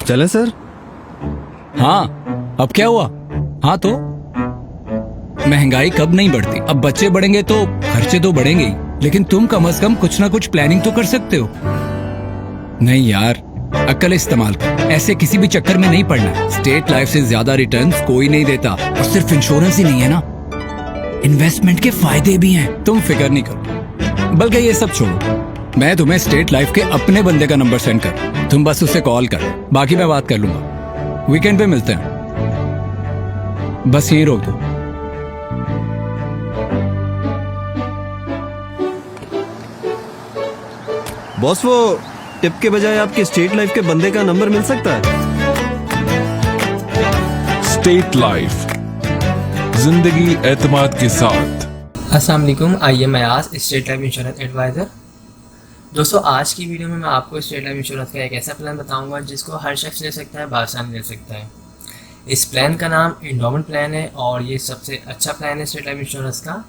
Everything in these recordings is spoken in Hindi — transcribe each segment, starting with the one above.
चलें सर? हाँ, अब क्या हुआ? हाँ तो महंगाई कब नहीं बढ़ती? अब बच्चे बढ़ेंगे तो खर्चे तो बढ़ेंगे ही, लेकिन तुम कम से कम कुछ ना कुछ प्लानिंग तो कर सकते हो। नहीं यार, अक्ल इस्तेमाल कर, ऐसे किसी भी चक्कर में नहीं पड़ना। स्टेट लाइफ से ज्यादा रिटर्न्स कोई नहीं देता, और सिर्फ इंश्योरेंस ही नहीं है ना, इन्वेस्टमेंट के फायदे भी हैं। तुम फिक्र नहीं करो, बल्कि ये सब छोड़ो, मैं तुम्हें स्टेट लाइफ के अपने बंदे का नंबर सेंड कर, तुम बस उससे कॉल कर, बाकी मैं बात कर लूंगा। वीकेंड पे मिलते हैं, बस यही रोक दो। बॉस, वो टिप के बजाय आपके स्टेट लाइफ के बंदे का नंबर मिल सकता है? स्टेट लाइफ, जिंदगी एतमाद के साथ। अस्सलाम वालेकुम, आइए मैं आज स्टेट लाइफ इंश्योरेंस एडवाइज़र। दोस्तों, आज की वीडियो में मैं आपको स्टेट लाइफ इंश्योरेंस का एक ऐसा प्लान बताऊंगा जिसको हर शख्स ले सकता है, बासानी ले सकता है। इस प्लान का नाम एंडोमेंट प्लान है और ये सबसे अच्छा प्लान है स्टेट लाइफ इंश्योरेंस का।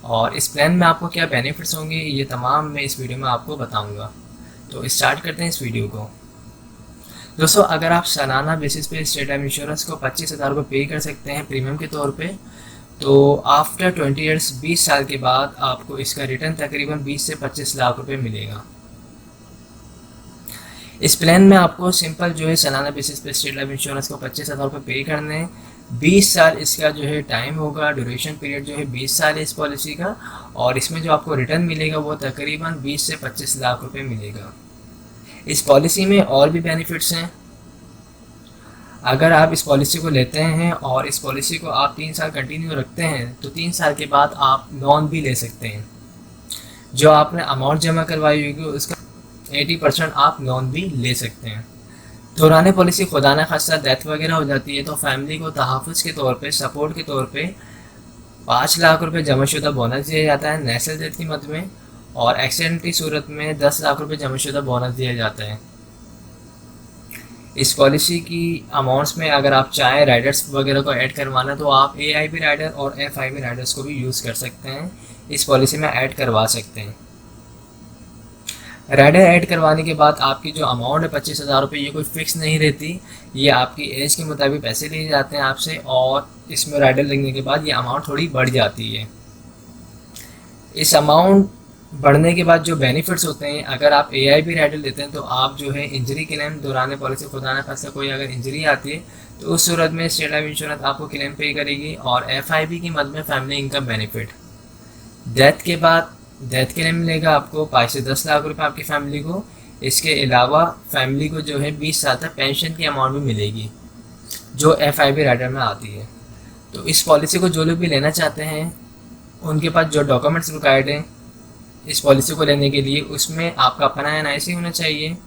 और इस प्लान में आपको क्या बेनिफिट्स होंगे ये तमाम मैं इस वीडियो में आपको बताऊँगा। तो स्टार्ट करते हैं इस वीडियो को। दोस्तों, अगर आप सालाना बेसिस पे स्टेट लाइफ इंश्योरेंस को 25,000 रुपये पे कर सकते हैं प्रीमियम के तौर पे, तो आफ्टर 20 ईयर्स 20 साल के बाद आपको इसका रिटर्न तकरीबन 20 से 25 लाख रुपए मिलेगा। इस प्लान में आपको सिंपल जो है सालाना बेसिस पे स्टेट लाइफ इंश्योरेंस को 25,000 रुपये पे करने हैं। 20 साल इसका जो है टाइम होगा, ड्यूरेशन पीरियड जो है 20 साल है इस पॉलिसी का, और इसमें जो आपको रिटर्न मिलेगा वो तकरीबन 20 से 25 लाख रुपए मिलेगा। इस पॉलिसी में और भी बेनिफिट्स हैं। अगर आप इस पॉलिसी को लेते हैं और इस पॉलिसी को आप 3 साल कंटिन्यू रखते हैं तो 3 साल के बाद आप लोन भी ले सकते हैं। जो आपने अमाउंट जमा करवाई होगी उसका 80% आप लोन भी ले सकते हैं। दौरान पॉलिसी खुदा न खास्ता डेथ वगैरह हो जाती है तो फैमिली को तहफ़्फ़ुज़ के तौर पे, सपोर्ट के तौर पे 5 लाख रुपए जमाशुदा बोनस दिया जाता है नेचुरल डेथ की मद में, और एक्सीडेंट की सूरत में 10 लाख रुपए जमाशुदा बोनस दिया जाता है। इस पॉलिसी की अमाउंट्स में अगर आप चाहें राइडर्स वगैरह को ऐड करवाना तो आप AIB राइडर और FIB राइडर्स को भी यूज़ कर सकते हैं, इस पॉलिसी में ऐड करवा सकते हैं। राइडर ऐड करवाने के बाद आपकी जो अमाउंट है 25,000 रुपये, ये कोई फिक्स नहीं रहती, ये आपकी एज के मुताबिक पैसे लिए जाते हैं आपसे, और इसमें राइडर लगने के बाद ये अमाउंट थोड़ी बढ़ जाती है। इस अमाउंट बढ़ने के बाद जो बेनिफिट्स होते हैं, अगर आप AIB राइडर लेते हैं तो आप जो है इंजरी क्लेम दौरान पॉलिसी खुदा न खास्ता कोई अगर इंजरी आती है तो उस सूरत में स्टेट लाइफ इंश्योरेंस आपको क्लेम पे करेगी, और FIB की मद में फैमिली इनकम बेनिफिट। डेथ के बाद डेथ के लिए मिलेगा आपको 5 से 10 लाख रुपए आपकी फैमिली को। इसके अलावा फैमिली को जो है 20 साल तक पेंशन की अमाउंट भी मिलेगी जो FIB राइडर में आती है। तो इस पॉलिसी को जो लोग भी लेना चाहते हैं उनके पास जो डॉक्यूमेंट्स रिक्वायर्ड हैं इस पॉलिसी को लेने के लिए, उसमें आपका अपना NIC होना चाहिए,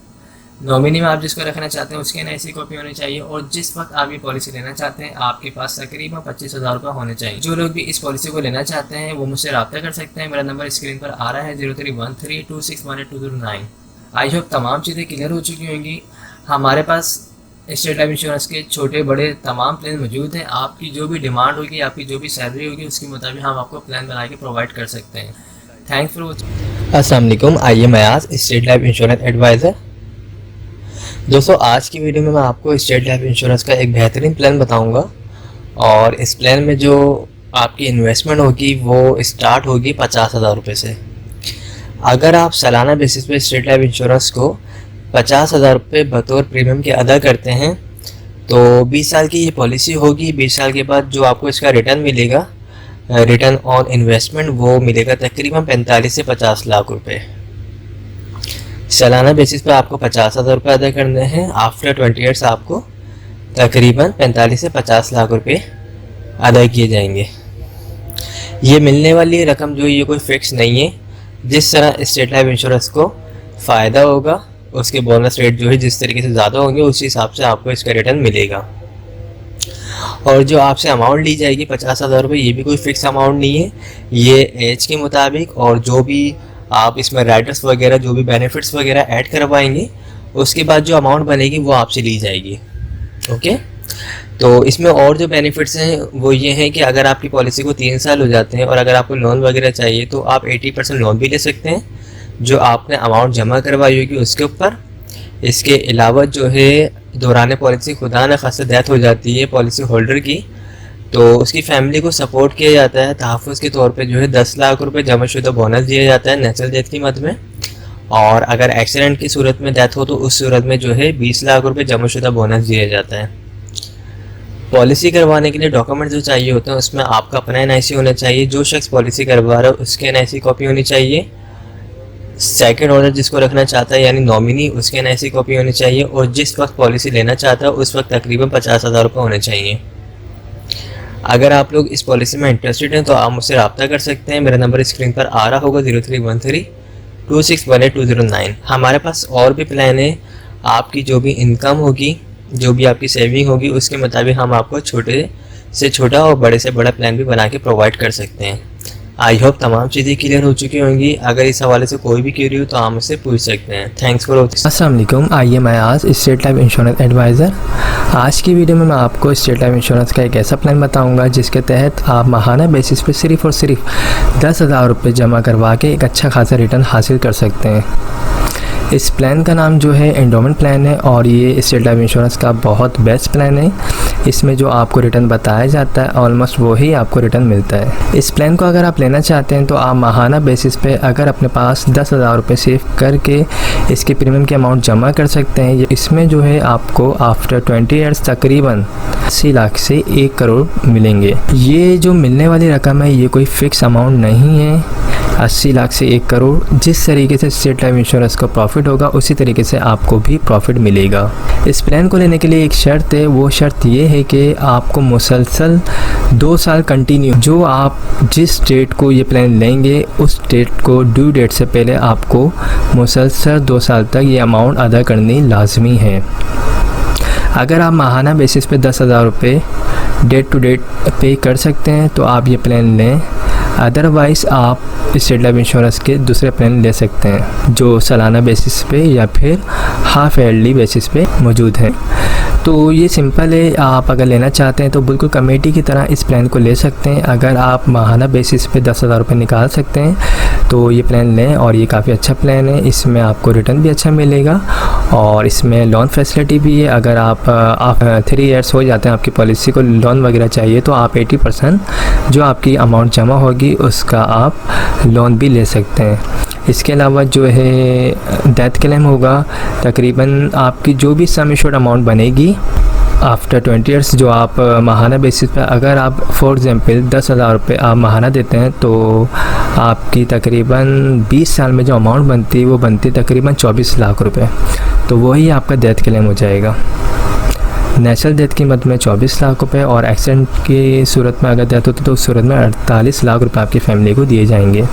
नॉमिनी में आप जिसको रखना चाहते हैं उसके NIC कॉपी होनी चाहिए, और जिस वक्त आप ये पॉलिसी लेना चाहते हैं आपके पास तकरीबन 25,000 रुपये होने चाहिए। जो लोग भी इस पॉलिसी को लेना चाहते हैं वो मुझसे रब्ता कर सकते हैं। मेरा नंबर स्क्रीन पर आ रहा है 031326182009। आई होप तमाम चीज़ें क्लियर हो चुकी होंगी। हमारे पास स्टेट लाइफ इंश्योरेंस के छोटे बड़े तमाम प्लान मौजूद हैं। आपकी जो भी डिमांड होगी, आपकी जो भी सैलरी होगी, उसके मुताबिक हम आपको प्लान बना के प्रोवाइड कर सकते हैं। Thanks for watching. अस्सलाम वालेकुम, आइए मैं आज स्टेट लाइफ इंश्योरेंस एडवाइज़र। दोस्तों, आज की वीडियो में मैं आपको स्टेट लाइफ इंश्योरेंस का एक बेहतरीन प्लान बताऊंगा, और इस प्लान में जो आपकी इन्वेस्टमेंट होगी वो स्टार्ट होगी 50,000 रुपये से। अगर आप सालाना बेसिस पे स्टेट लाइफ इंश्योरेंस को 50,000 रुपये बतौर प्रीमियम के अदा करते हैं तो 20 साल की ये पॉलिसी होगी। 20 साल के बाद जो आपको इसका रिटर्न मिलेगा, रिटर्न ऑन इन्वेस्टमेंट, वो मिलेगा तकरीबन 45 से 50 लाख रुपए। सालाना बेसिस पे आपको 50,000 रुपये अदा करने हैं। आफ्टर 20 ईयर्स आपको तकरीबन 45 से 50 लाख रुपए अदा किए जाएंगे। ये मिलने वाली रकम जो ये कोई फिक्स नहीं है। जिस तरह स्टेट लाइफ इंश्योरेंस को फ़ायदा होगा उसके बोनस रेट जो है जिस तरीके से ज़्यादा होंगे उसी हिसाब से आपको इसका रिटर्न मिलेगा। और जो आपसे अमाउंट ली जाएगी 50,000 रुपये, ये भी कोई फिक्स अमाउंट नहीं है, ये एज के मुताबिक, और जो भी आप इसमें राइडर्स वगैरह जो भी बेनिफिट्स वगैरह ऐड करवाएंगे उसके बाद जो अमाउंट बनेगी वो आपसे ली जाएगी। ओके, तो इसमें और जो बेनिफिट्स हैं वो ये हैं कि अगर आपकी पॉलिसी को 3 साल हो जाते हैं और अगर आपको लोन वगैरह चाहिए तो आप 80% लोन भी ले सकते हैं जो आपने अमाउंट जमा करवाई होगी उसके ऊपर। इसके अलावा जो है दौरान पॉलिसी खुदा न खास्ता डेथ हो जाती है पॉलिसी होल्डर की, तो उसकी फैमिली को सपोर्ट किया जाता है। तहफ़्फ़ुज़ के तौर पे जो है 10 लाख रुपए जमाशुदा बोनस दिया जाता है नेचुरल डेथ की मद में, और अगर एक्सीडेंट की सूरत में डेथ हो तो उस सूरत में जो है 20 लाख रुपए जमाशुदा बोनस दिया जाता है। पॉलिसी करवाने के लिए डॉक्यूमेंट जो चाहिए होते हैं उसमें आपका अपना NIC होना चाहिए, जो शख्स पॉलिसी करवा रहा है उसके NIC कॉपी होनी चाहिए, सेकंड ऑर्डर जिसको रखना चाहता है यानी नॉमिनी उसके NIC कॉपी होनी चाहिए, और जिस वक्त पॉलिसी लेना चाहता है उस वक्त तकरीबन 50,000 रुपये होने चाहिए। अगर आप लोग इस पॉलिसी में इंटरेस्टेड हैं तो आप मुझसे रब्ता कर सकते हैं। मेरा नंबर स्क्रीन पर आ रहा होगा 03132618 हमारे पास और भी प्लान है। आपकी जो भी इनकम होगी, जो भी आपकी सेविंग होगी, उसके मुताबिक हम आपको छोटे से छोटा और बड़े से बड़ा प्लान भी बना के प्रोवाइड कर सकते हैं। आई होप तमाम चीज़ें क्लियर हो चुकी होंगी। अगर इस हवाले से कोई भी क्वेरी हो तो आप मुझसे पूछ सकते हैं। Thanks for watching. अस्सलाम वालेकुम, I am Ayaz, State Life Insurance adviser. आज की वीडियो में मैं आपको स्टेट लाइफ इंश्योरेंस का एक ऐसा प्लान बताऊंगा जिसके तहत आप माहाना बेसिस पे सिर्फ़ और सिर्फ 10,000 रुपये जमा करवा के एक अच्छा खासा रिटर्न हासिल कर सकते हैं। इस प्लान का नाम जो है एंडोमेंट प्लान है और ये स्टेट लाइफ इंश्योरेंस का बहुत बेस्ट प्लान है। इसमें जो आपको रिटर्न बताया जाता है ऑलमोस्ट वही आपको रिटर्न मिलता है। इस प्लान को अगर आप लेना चाहते हैं तो आप माहाना बेसिस पे अगर अपने पास 10,000 रुपये सेव करके इसके प्रीमियम की अमाउंट जमा कर सकते हैं। इसमें जो है आपको आफ्टर 20 ईयर्स तकरीबन 80 लाख से 1 करोड़ मिलेंगे। ये जो मिलने वाली रकम है ये कोई फ़िक्स अमाउंट नहीं है। 80 लाख से 1 करोड़ जिस तरीके से स्टेट लाइफ इंश्योरेंस का प्रॉफिट होगा उसी तरीके से आपको भी प्रॉफिट मिलेगा। इस प्लान को लेने के लिए एक शर्त है, वो शर्त ये है कि आपको मुसलसल 2 साल कंटिन्यू जो आप जिस डेट को ये प्लान लेंगे उस डेट को ड्यू डेट से पहले आपको मुसलसल 2 साल तक ये अमाउंट अदा करनी लाजमी है। अगर आप माहाना बेसिस पे 10,000 रुपये डेट टू डेट पे कर सकते हैं तो आप ये प्लान लें, अदरवाइज़ आप स्टेट लाइफ इंश्योरेंस के दूसरे प्लान ले सकते हैं जो सालाना बेसिस पे या फिर हाफ ईयरली बेसिस पे मौजूद हैं। तो ये सिंपल है, आप अगर लेना चाहते हैं तो बिल्कुल कमेटी की तरह इस प्लान को ले सकते हैं। अगर आप माहाना बेसिस पे 10,000 रुपये निकाल सकते हैं तो ये प्लान लें और ये काफ़ी अच्छा प्लान है। इसमें आपको रिटर्न भी अच्छा मिलेगा और इसमें लोन फैसिलिटी भी है। अगर आप 3 ईयर्स हो जाते हैं आपकी पॉलिसी को लोन वगैरह चाहिए तो आप 80% जो आपकी अमाउंट जमा होगी उसका आप लोन भी ले सकते हैं। इसके अलावा जो है डेथ क्लेम होगा, तकरीबन आपकी जो भी सम एश्योर्ड अमाउंट बनेगी आफ्टर 20 ईयर्स जो आप माहाना बेसिस पे अगर आप फॉर एग्ज़ाम्पल 10,000 रुपये आप माहाना देते हैं तो आपकी तकरीबन 20 साल में जो अमाउंट बनती है वो बनती है तकरीबन 24 लाख रुपए, तो वही आपका डेथ क्लेम हो जाएगा। नेचुरल डेथ की मद में 24 लाख रुपए और एक्सीडेंट की सूरत में अगर डेथ होती तो उस सूरत में 48 लाख रुपए आपकी फैमिली को दिए जाएंगे।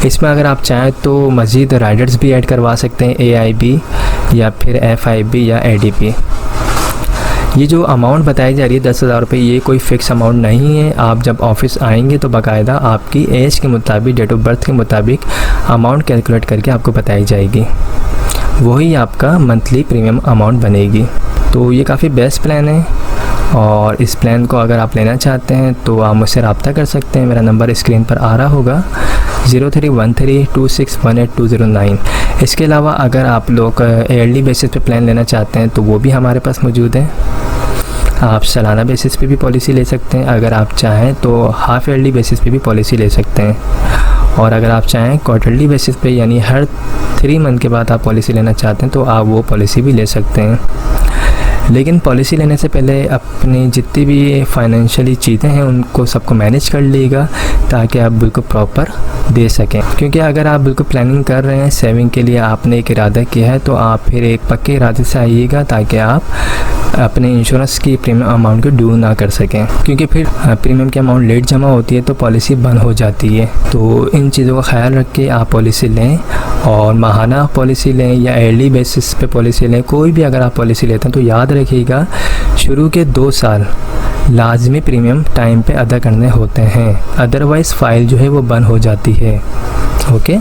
इसमें अगर आप चाहें तो मज़ीद राइडर्स भी ऐड करवा सकते हैं, AIB या फिर FIB या ADP। ये जो अमाउंट बताई जा रही है 10,000 रुपये ये कोई फ़िक्स अमाउंट नहीं है। आप जब ऑफिस आएंगे तो बाकायदा आपकी एज के मुताबिक, डेट ऑफ बर्थ के मुताबिक अमाउंट कैलकुलेट करके आपको बताई जाएगी, वही आपका मंथली प्रीमियम अमाउंट बनेगी। तो ये काफ़ी बेस्ट प्लान है और इस प्लान को अगर आप लेना चाहते हैं तो आप मुझसे रब्ता कर सकते हैं। मेरा नंबर स्क्रीन पर आ रहा होगा 03132618 इसके अलावा अगर आप लोग ईयरली बेसिस पे प्लान लेना चाहते हैं तो वो भी हमारे पास मौजूद है। आप सालाना बेसिस पे भी पॉलिसी ले सकते हैं, अगर आप चाहें तो हाफ ईयरली बेसिस पे भी पॉलिसी ले सकते हैं, और अगर आप चाहें क्वार्टरली बेसिस पे यानी हर 3 मंथ के बाद आप पॉलिसी लेना चाहते हैं तो आप वो पॉलिसी भी ले सकते हैं। लेकिन पॉलिसी लेने से पहले अपनी जितनी भी फाइनेंशियली चीज़ें हैं उनको सबको मैनेज कर लीजिएगा ताकि आप बिल्कुल प्रॉपर दे सकें, क्योंकि अगर आप बिल्कुल प्लानिंग कर रहे हैं सेविंग के लिए, आपने एक इरादा किया है तो आप फिर एक पक्के इरादे से आइएगा ताकि आप अपने इंश्योरेंस की प्रीमियम अमाउंट को ड्यू ना कर सकें, क्योंकि फिर प्रीमियम की अमाउंट लेट जमा होती है तो पॉलिसी बंद हो जाती है। तो इन चीज़ों का ख्याल रख के आप पॉलिसी लें और माहाना पॉलिसी लें या ईयरली बेसिस पे पॉलिसी लें। कोई भी अगर आप पॉलिसी लेते हैं तो याद रखिएगा शुरू के 2 साल लाजमी प्रीमियम टाइम पे अदा करने होते हैं, अदरवाइज़ फ़ाइल जो है वो बंद हो जाती है। ओके,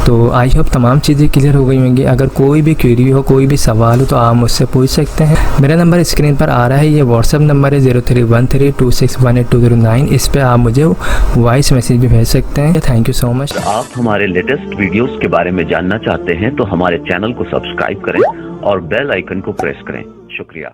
तो आई होप तमाम चीज़ें क्लियर हो गई होंगी। अगर कोई भी क्वेरी हो, कोई भी सवाल हो तो आप मुझसे पूछ सकते हैं। मेरा नंबर स्क्रीन पर आ रहा है, ये व्हाट्सअप नंबर है 031326182009। इस पर आप मुझे वॉइस मैसेज भी भेज सकते हैं। Thank you so much. आप हमारे लेटेस्ट वीडियोस के बारे में जानना चाहते हैं तो हमारे चैनल को सब्सक्राइब करें और बेल आइकन को प्रेस करें। शुक्रिया।